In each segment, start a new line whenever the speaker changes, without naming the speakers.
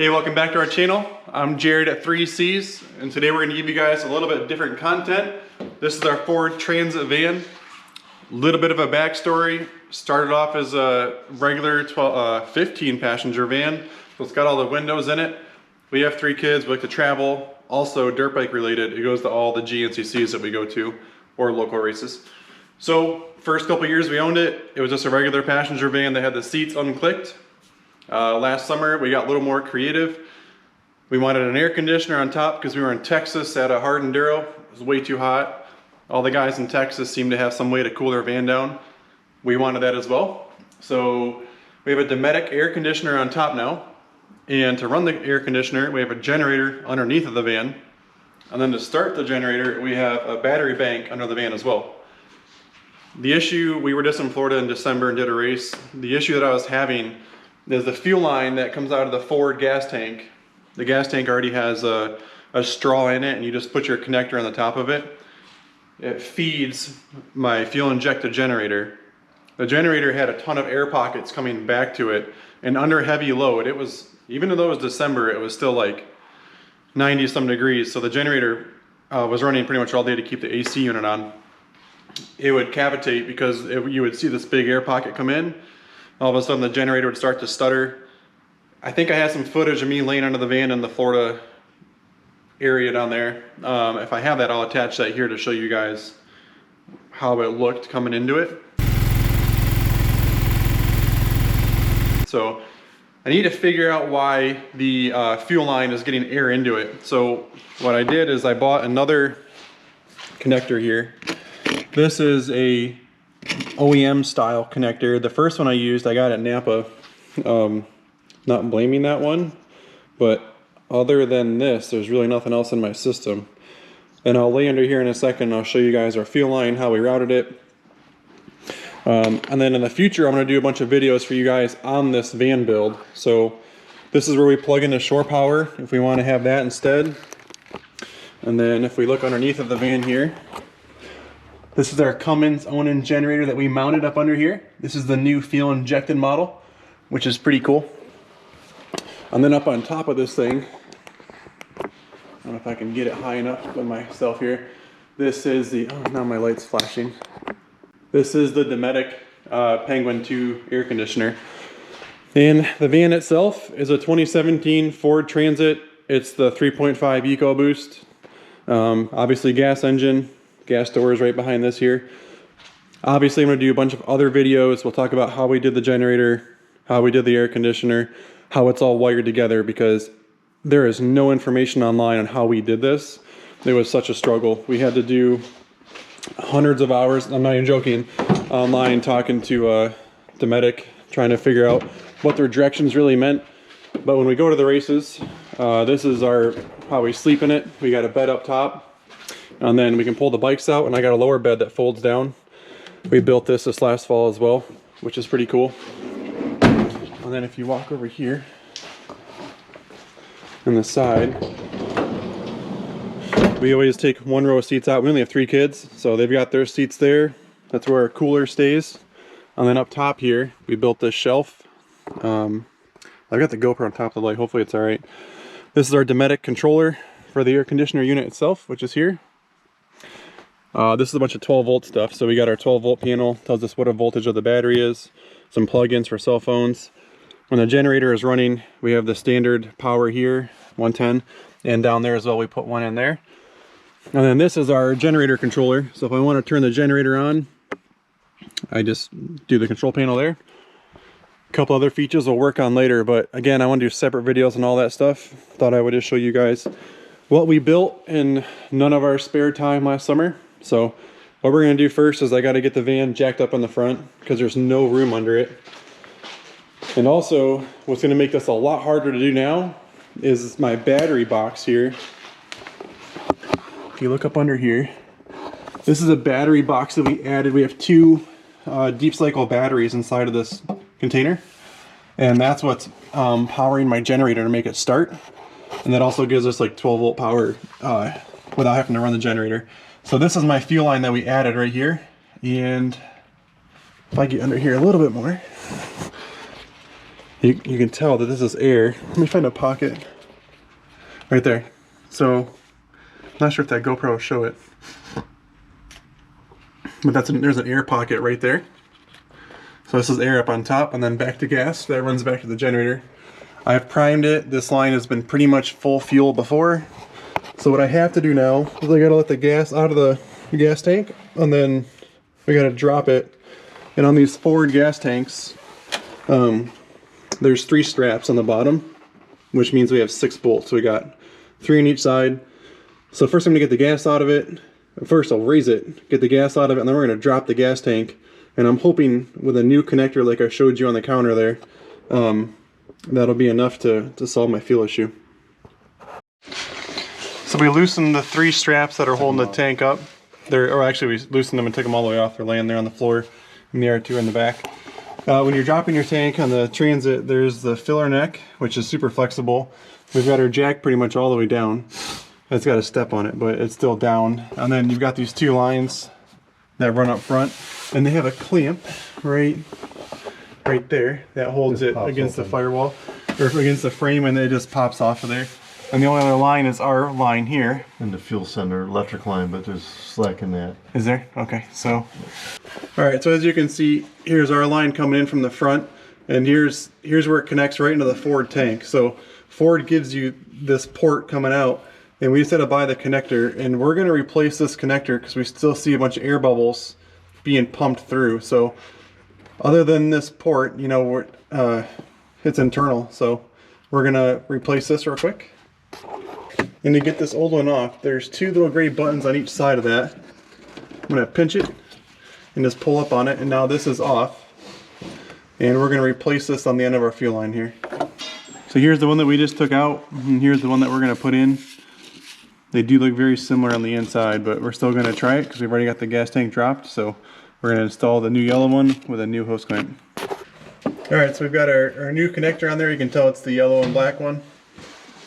Hey, welcome back to our channel. I'm Jared at 3Cs, and today we're going to give you guys a little bit different content. This is our Ford Transit van. A little bit of a backstory. Started off as a regular 15 passenger van. So it's got all the windows in it. We have 3 kids, we like to travel. Also dirt bike related. It goes to all the GNCCs that we go to or local races. So first couple years we owned it. It was just a regular passenger van that had the seats unclicked. Last summer we got a little more creative. We wanted an air conditioner on top because we were in Texas at a hard enduro. It was way too hot. All the guys in Texas seem to have some way to cool their van down. We wanted that as well. So we have a Dometic air conditioner on top now. And to run the air conditioner, we have a generator underneath of the van. And then to start the generator, we have a battery bank under the van as well. The issue, we were just in Florida in December and did a race. The issue that I was having is the fuel line that comes out of the Ford gas tank. The gas tank already has a straw in it, and you just put your connector on the top of it. It feeds my fuel injected generator. The generator had a ton of air pockets coming back to it, and under heavy load, it was, even though it was December, it was still like 90 some degrees. So the generator was running pretty much all day to keep the AC unit on. It would cavitate because you would see this big air pocket come in. All of a sudden the generator would start to stutter. I think I have some footage of me laying under the van in the Florida area down there. If I have that, I'll attach that here to show you guys how it looked coming into it. So I need to figure out why the fuel line is getting air into it. So what I did is I bought another connector here. This is a OEM style connector. The first one I used, I got at Napa. Not blaming that one, but other than this, there's really nothing else in my system. And I'll lay under here in a second. I'll show you guys our fuel line, how we routed it. And then in the future, I'm going to do a bunch of videos for you guys on this van build. So this is where we plug in the shore power if we want to have that instead. And then if we look underneath of the van here, this is our Cummins Onan generator that we mounted up under here. This is the new fuel injected model, which is pretty cool. And then up on top of this thing, I don't know if I can get it high enough with myself here. This is the, oh, now my light's flashing. This is the Dometic Penguin 2 air conditioner. And the van itself is a 2017 Ford Transit. It's the 3.5 EcoBoost. Obviously gas engine, gas doors right behind this here. Obviously I'm going to do a bunch of other videos. We'll talk about how we did the generator, how we did the air conditioner, how it's all wired together, because there is no information online on how we did this. It was such a struggle. We had to do hundreds of hours, I'm not even joking, online talking to Dometic, trying to figure out what their directions really meant. But when we go to the races, this is how we sleep in it. We got a bed up top, and then we can pull the bikes out, and I got a lower bed that folds down. We built this last fall as well, which is pretty cool. And then if you walk over here on the side, we always take one row of seats out. We only have 3 kids, so they've got their seats there. That's where our cooler stays. And then up top here, we built this shelf. I've got the GoPro on top of the light. Hopefully it's all right. This is our Dometic controller for the air conditioner unit itself, which is here. This is a bunch of 12 volt stuff. So we got our 12 volt panel, tells us what a voltage of the battery is. Some plug-ins for cell phones. When the generator is running, we have the standard power here, 110, and down there as well, we put one in there. And then this is our generator controller. So if I want to turn the generator on, I just do the control panel there. A couple other features we'll work on later, but again, I want to do separate videos and all that stuff. Thought I would just show you guys what we built in none of our spare time last summer. So what we're going to do first is I got to get the van jacked up on the front because there's no room under it. And also, what's going to make this a lot harder to do now is my battery box here. If you look up under here, this is a battery box that we added. We have 2 deep cycle batteries inside of this container, and that's what's powering my generator to make it start. And that also gives us like 12 volt power without having to run the generator. So this is my fuel line that we added right here. And if I get under here a little bit more, you can tell that this is air. Let me find a pocket right there. So I'm not sure if that GoPro will show it, but there's an air pocket right there. So this is air up on top and then back to gas. That runs back to the generator. I've primed it. This line has been pretty much full fuel before. So what I have to do now is I gotta let the gas out of the gas tank, and then we gotta drop it. And on these forward gas tanks, there's 3 straps on the bottom, which means we have 6 bolts. So we got 3 on each side. So first I'm gonna get the gas out of it. First I'll raise it, get the gas out of it, and then we're gonna drop the gas tank. And I'm hoping with a new connector like I showed you on the counter there, that'll be enough to solve my fuel issue. So we loosened the 3 straps that are holding the tank up. Or actually we loosened them and took them all the way off. They're laying there on the floor, and the R2 in the back. When you're dropping your tank on the Transit, there's the filler neck, which is super flexible. We've got our jack pretty much all the way down. It's got a step on it, but it's still down. And then you've got these 2 lines that run up front, and they have a clamp right there that holds it against the firewall, or against the frame, and it just pops off of there. And the only other line is our line here.
And the fuel center electric line, but there's slack in that.
Is there? Okay, so. Alright, so as you can see, here's our line coming in from the front, and here's where it connects right into the Ford tank. So Ford gives you this port coming out, and we just had to buy the connector, and we're gonna replace this connector because we still see a bunch of air bubbles being pumped through. So other than this port, you know, it's internal, so we're gonna replace this real quick. And to get this old one off, there's 2 little gray buttons on each side of that. I'm gonna pinch it and just pull up on it, and now this is off. And we're gonna replace this on the end of our fuel line here. So here's the one that we just took out, and here's the one that we're gonna put in. They do look very similar on the inside, but we're still gonna try it because we've already got the gas tank dropped. So we're gonna install the new yellow one with a new hose clamp. Alright, so we've got our new connector on there. You can tell it's the yellow and black one.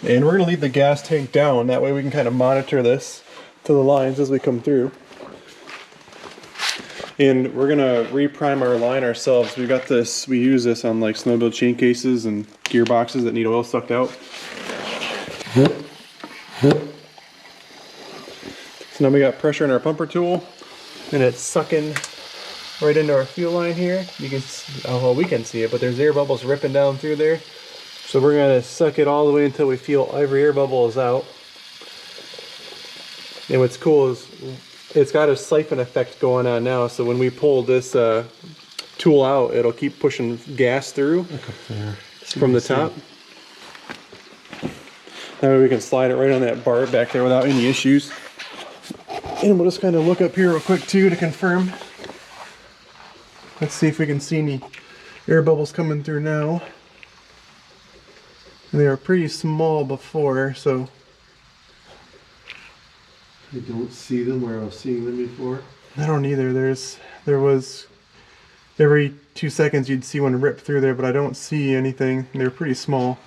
And we're going to leave the gas tank down. That way we can kind of monitor this to the lines as we come through. And we're going to reprime our line ourselves. We got this, we use this on like snowmobile chain cases and gearboxes that need oil sucked out. So now we got pressure in our pumper tool, and it's sucking right into our fuel line here. You can see, oh, well, we can see it, but there's air bubbles ripping down through there. So we're going to suck it all the way until we feel every air bubble is out. And what's cool is it's got a siphon effect going on now, so when we pull this tool out, it'll keep pushing gas through from the top. That way we can slide it right on that bar back there without any issues. And we'll just kind of look up here real quick too to confirm. Let's see if we can see any air bubbles coming through now. And they were pretty small before, so.
I don't see them where I was seeing them before.
I don't either. There was every 2 seconds you'd see one rip through there, but I don't see anything. They're pretty small.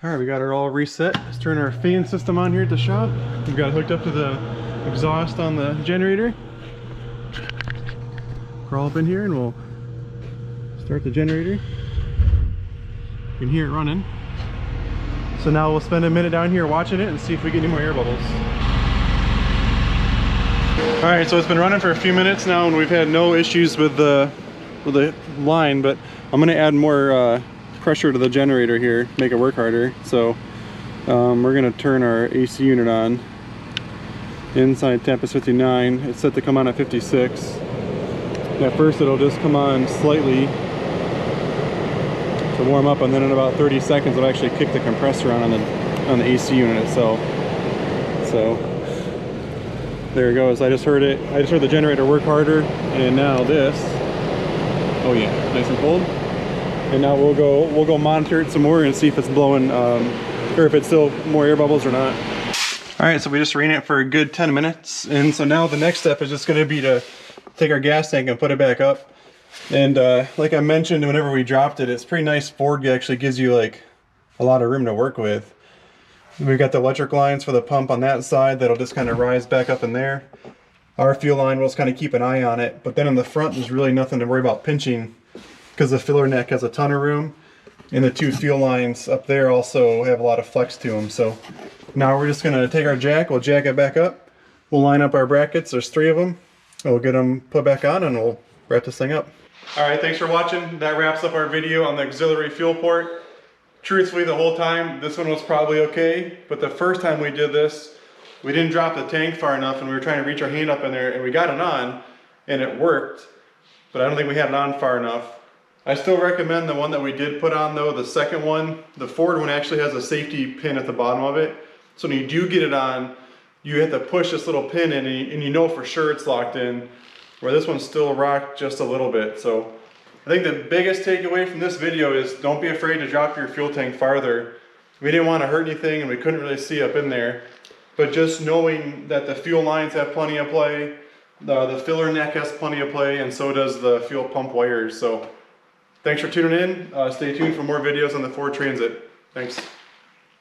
All right, we got it all reset. Let's turn our fan system on here at the shop. We've got it hooked up to the exhaust on the generator. Crawl up in here and we'll start the generator. You can hear it running. So now we'll spend a minute down here watching it and see if we get any more air bubbles. All right, so it's been running for a few minutes now, and we've had no issues with the line, but I'm gonna add more pressure to the generator here, make it work harder. So we're gonna turn our AC unit on. Inside temp is 59. It's set to come on at 56. At first it'll just come on slightly to warm up, and then in about 30 seconds it'll actually kick the compressor on the AC unit itself. So there it goes. I just heard the generator work harder, and now this. Oh yeah, nice and cold. And now we'll go monitor it some more and see if it's blowing or if it's still more air bubbles or not. All right, so we just ran it for a good 10 minutes, and so now the next step is just going to be to take our gas tank and put it back up. And like I mentioned, whenever we dropped it, it's pretty nice. Ford actually gives you like a lot of room to work with. We've got the electric lines for the pump on that side that'll just kind of rise back up in there. Our fuel line, we'll just kind of keep an eye on it. But then in the front, there's really nothing to worry about pinching because the filler neck has a ton of room. And the two fuel lines up there also have a lot of flex to them. So now we're just gonna take our jack, we'll jack it back up, we'll line up our brackets, there's 3 of them, we'll get them put back on and we'll wrap this thing up. Alright, thanks for watching. That wraps up our video on the auxiliary fuel port. Truthfully, the whole time, this one was probably okay, but the first time we did this, we didn't drop the tank far enough and we were trying to reach our hand up in there and we got it on and it worked, but I don't think we had it on far enough. I still recommend the one that we did put on though, the second one. The Ford one actually has a safety pin at the bottom of it. So when you do get it on, you have to push this little pin in and you know for sure it's locked in, where this one's still rocked just a little bit. So I think the biggest takeaway from this video is don't be afraid to drop your fuel tank farther. We didn't want to hurt anything and we couldn't really see up in there. But just knowing that the fuel lines have plenty of play, the filler neck has plenty of play, and so does the fuel pump wires. So thanks for tuning in. Stay tuned for more videos on the Ford Transit. Thanks.